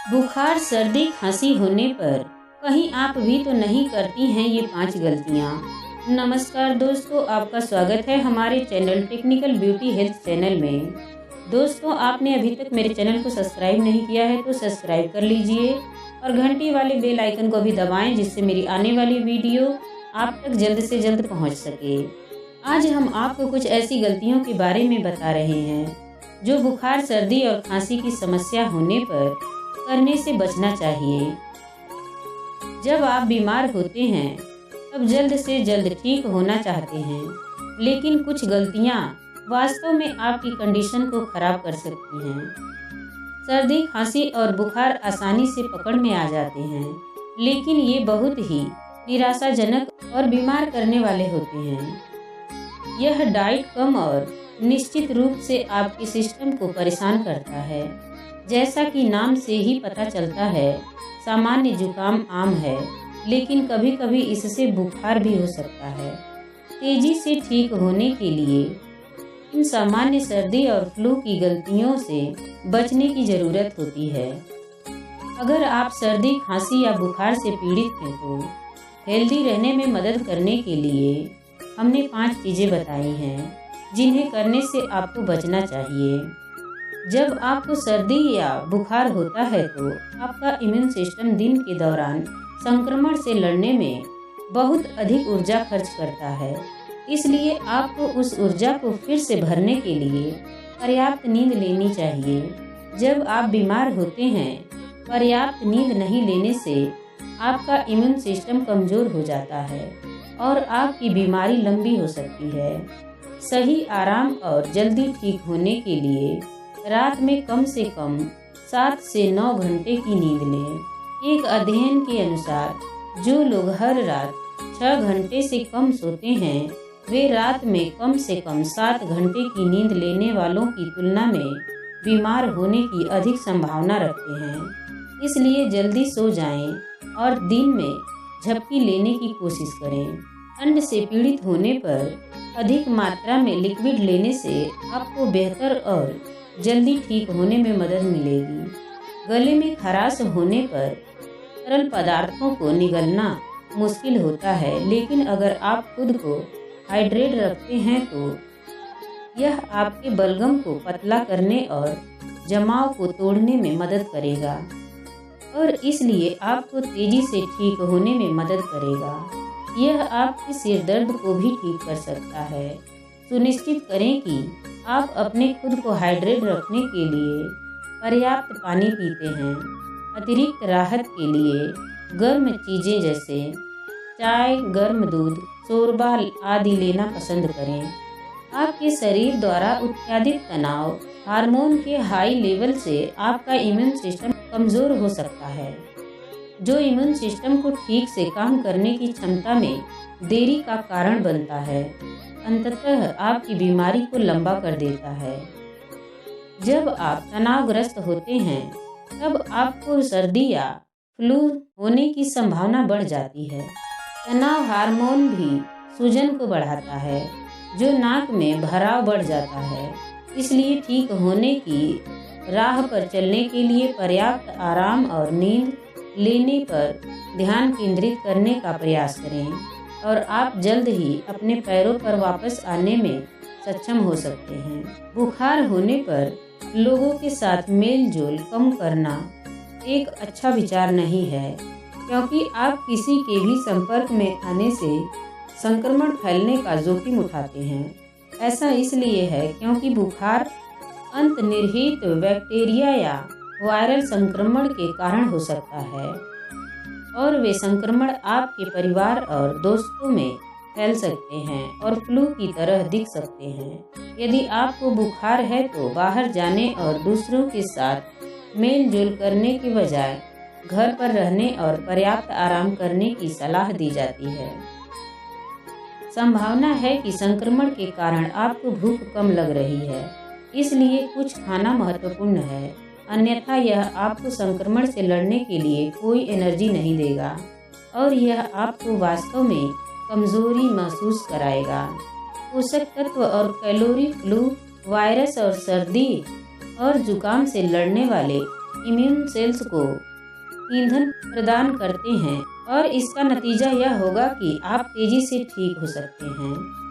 बुखार, सर्दी, खांसी होने पर कहीं आप भी तो नहीं करती हैं ये 5 गलतियाँ। नमस्कार दोस्तों, आपका स्वागत है हमारे channel technical beauty health channel में। दोस्तों, आपने अभी तक मेरे चैनल को सब्सक्राइब नहीं किया है तो सब्सक्राइब कर लीजिए और घंटी वाले बेल आइकन को भी दबाएं, जिससे मेरी आने वाली वीडियो आप तक जल्द से जल्द पहुंच सके। आज हम आपको कुछ ऐसी गलतियों के बारे में बता रहे हैं जो बुखार, सर्दी और खांसी की समस्या होने पर करने से बचना चाहिए। जब आप बीमार होते हैं तब जल्द से जल्द ठीक होना चाहते हैं, लेकिन कुछ गलतियां वास्तव में आपकी कंडीशन को खराब कर सकती हैं। सर्दी, खांसी और बुखार आसानी से पकड़ में आ जाते हैं, लेकिन ये बहुत ही निराशाजनक और बीमार करने वाले होते हैं। यह डाइट कम और निश्चित रूप से आपके सिस्टम को परेशान करता है। जैसा कि नाम से ही पता चलता है, सामान्य जुकाम आम है, लेकिन कभी कभी इससे बुखार भी हो सकता है। तेजी से ठीक होने के लिए इन सामान्य सर्दी और फ्लू की गलतियों से बचने की ज़रूरत होती है। अगर आप सर्दी, खांसी या बुखार से पीड़ित हैं तो हेल्दी रहने में मदद करने के लिए हमने 5 चीज़ें बताई हैं जिन्हें करने से आपको बचना चाहिए। जब आपको सर्दी या बुखार होता है तो आपका इम्यून सिस्टम दिन के दौरान संक्रमण से लड़ने में बहुत अधिक ऊर्जा खर्च करता है, इसलिए आपको उस ऊर्जा को फिर से भरने के लिए पर्याप्त नींद लेनी चाहिए। जब आप बीमार होते हैं, पर्याप्त नींद नहीं लेने से आपका इम्यून सिस्टम कमज़ोर हो जाता है और आपकी बीमारी लंबी हो सकती है। सही आराम और जल्दी ठीक होने के लिए रात में कम से कम 7 से 9 घंटे की नींद लें। एक अध्ययन के अनुसार जो लोग हर रात 6 घंटे से कम सोते हैं, वे रात में कम से कम 7 घंटे की नींद लेने वालों की तुलना में बीमार होने की अधिक संभावना रखते हैं। इसलिए जल्दी सो जाएं और दिन में झपकी लेने की कोशिश करें। ठंड से पीड़ित होने पर अधिक मात्रा में लिक्विड लेने से आपको बेहतर और जल्दी ठीक होने में मदद मिलेगी। गले में खराश होने पर तरल पदार्थों को निगलना मुश्किल होता है, लेकिन अगर आप खुद को हाइड्रेट रखते हैं तो यह आपके बलगम को पतला करने और जमाव को तोड़ने में मदद करेगा और इसलिए आपको तेजी से ठीक होने में मदद करेगा। यह आपके सिर दर्द को भी ठीक कर सकता है। सुनिश्चित करें कि आप अपने खुद को हाइड्रेट रखने के लिए पर्याप्त पानी पीते हैं। अतिरिक्त राहत के लिए गर्म चीज़ें जैसे चाय, गर्म दूध, शोरबा आदि लेना पसंद करें। आपके शरीर द्वारा उत्पादित तनाव हार्मोन के हाई लेवल से आपका इम्यून सिस्टम कमज़ोर हो सकता है, जो इम्यून सिस्टम को ठीक से काम करने की क्षमता में देरी का कारण बनता है। अंततः आपकी बीमारी को लंबा कर देता है। जब आप तनावग्रस्त होते हैं तब आपको सर्दी या फ्लू होने की संभावना बढ़ जाती है। तनाव हार्मोन भी सूजन को बढ़ाता है, जो नाक में भराव बढ़ जाता है। इसलिए ठीक होने की राह पर चलने के लिए पर्याप्त आराम और नींद लेने पर ध्यान केंद्रित करने का प्रयास करें और आप जल्द ही अपने पैरों पर वापस आने में सक्षम हो सकते हैं। बुखार होने पर लोगों के साथ मेल जोल कम करना एक अच्छा विचार नहीं है, क्योंकि आप किसी के भी संपर्क में आने से संक्रमण फैलने का जोखिम उठाते हैं। ऐसा इसलिए है क्योंकि बुखार अंतर्निहित बैक्टीरिया या वायरल संक्रमण के कारण हो सकता है और वे संक्रमण आपके परिवार और दोस्तों में फैल सकते हैं और फ्लू की तरह दिख सकते हैं। यदि आपको बुखार है तो बाहर जाने और दूसरों के साथ मेल जोल करने के बजाय घर पर रहने और पर्याप्त आराम करने की सलाह दी जाती है। संभावना है कि संक्रमण के कारण आपको भूख कम लग रही है, इसलिए कुछ खाना महत्वपूर्ण है, अन्यथा यह आपको संक्रमण से लड़ने के लिए कोई एनर्जी नहीं देगा और यह आपको वास्तव में कमजोरी महसूस कराएगा। पोषक तत्व और कैलोरी फ्लू, वायरस और सर्दी और जुकाम से लड़ने वाले इम्यून सेल्स को ईंधन प्रदान करते हैं और इसका नतीजा यह होगा कि आप तेजी से ठीक हो सकते हैं।